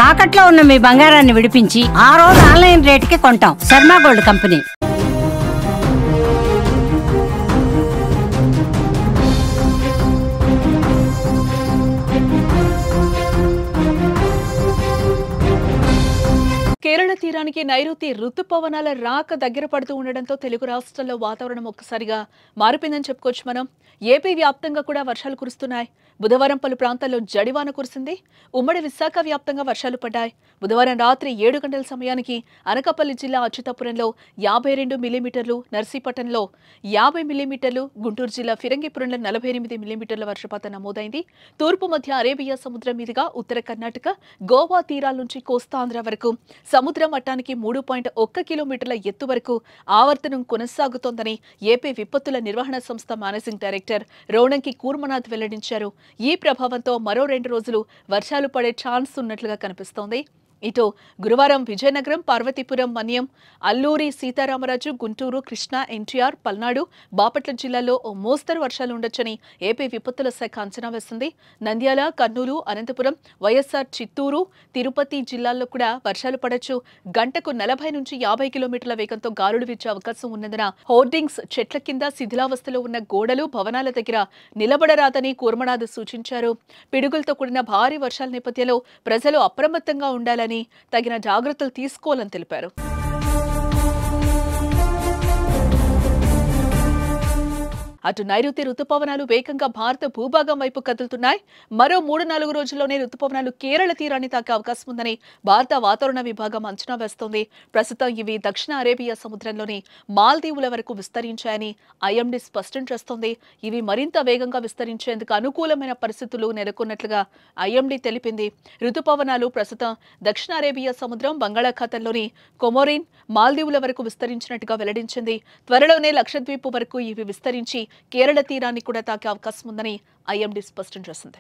తాకట్లో ఉన్న మీ బంగారాన్ని విడిపించి ఆ రోజు ఆన్లైన్ రేటుకి కొంటాం. Sharma gold company. కేరళ తీరానికి నైరుతి రుతుపవనాల రాక దగ్గర పడుతూ ఉండడంతో తెలుగు రాష్ట్రాల్లో వాతావరణం ఒక్కసారిగా మారిపోయిందని చెప్పుకోవచ్చు మనం. ఏపీ వ్యాప్తంగా కూడా వర్షాలు కురుస్తున్నాయి. బుధవారం పలు ప్రాంతాల్లో జడివాన కురిసింది. ఉమ్మడి విశాఖ వ్యాప్తంగా వర్షాలు పడ్డాయి. బుధవారం రాత్రి 7 గంటల సమయానికి అనకాపల్లి జిల్లా అచ్యుతాపురంలో 52 మిల్లీమీటర్లు, నర్సీపట్నంలో 50 మిల్లీమీటర్లు, గుంటూరు జిల్లా ఫిరంగిపురంలో 48 మిల్లీమీటర్ల వర్షపాతం నమోదైంది. తూర్పు మధ్య అరేబియా సముద్రం మీదుగా ఉత్తర కర్ణాటక, గోవా తీరాల నుంచి కోస్తాంధ్ర వరకు సముద్ర మట్టానికి 3.1 కిలోమీటర్ల ఎత్తు వరకు ఆవర్తనం కొనసాగుతోందని ఏపీ విపత్తుల నిర్వహణ సంస్థ మేనేజింగ్ డైరెక్టర్ రోణంకి కూర్మనాథ్ వెల్లడించారు. ఈ ప్రభావంతో మరో 2 రోజులు వర్షాలు పడే ఛాన్స్ ఉన్నట్లుగా కనిపిస్తోంది. ఇటు గురువారం విజయనగరం, పార్వతీపురం, మన్యం, అల్లూరి సీతారామరాజు, గుంటూరు, కృష్ణా, ఎన్టీఆర్, పల్నాడు, బాపట్ల జిల్లాల్లో ఓ మోస్తరు వర్షాలు ఉండొచ్చని ఏపీ విపత్తుల శాఖ అంచనా వేసింది. నంద్యాల, కర్నూలు, అనంతపురం, వైఎస్ఆర్, చిత్తూరు, తిరుపతి జిల్లాల్లో కూడా వర్షాలు పడొచ్చు. గంటకు 40 నుంచి 50 కిలోమీటర్ల వేగంతో గాలులు వీచే అవకాశం ఉన్నందున హోర్డింగ్స్, చెట్ల కింద శిథిలావస్థలో ఉన్న గోడలు, భవనాల దగ్గర నిలబడరాదని కూర్మనాథ్ సూచించారు. పిడుగులతో కూడిన భారీ వర్షాల నేపథ్యంలో ప్రజలు అప్రమత్తంగా ఉండాలని, తగిన జాగ్రత్తలు తీసుకోవాలని తెలిపారు. అటు నైరుతి రుతుపవనాలు వేగంగా భారత భూభాగం వైపు కదులుతున్నాయి. మరో 3-4 రోజుల్లోనే రుతుపవనాలు కేరళ తీరాన్ని తాకే అవకాశం ఉందని భారత వాతావరణ విభాగం అంచనా వేస్తోంది. ప్రస్తుతం ఇవి దక్షిణ అరేబియా సముద్రంలోని మాల్దీవుల వరకు విస్తరించాయని ఐఎండీ స్పష్టం చేస్తోంది. ఇవి మరింత వేగంగా విస్తరించేందుకు అనుకూలమైన పరిస్థితులు నెలకొన్నట్లుగా ఐఎండీ తెలిపింది. రుతుపవనాలు ప్రస్తుతం దక్షిణ అరేబియా సముద్రం, బంగాళాఖాతంలోని కొమోరిన్, మాల్దీవుల వరకు విస్తరించినట్టుగా వెల్లడించింది. త్వరలోనే లక్షద్వీప్ వరకు ఇవి విస్తరించి కేరళ తీరాన్ని కూడా తాకే అవకాశం ఉందని ఐఎండీ స్పష్టం చేసింది.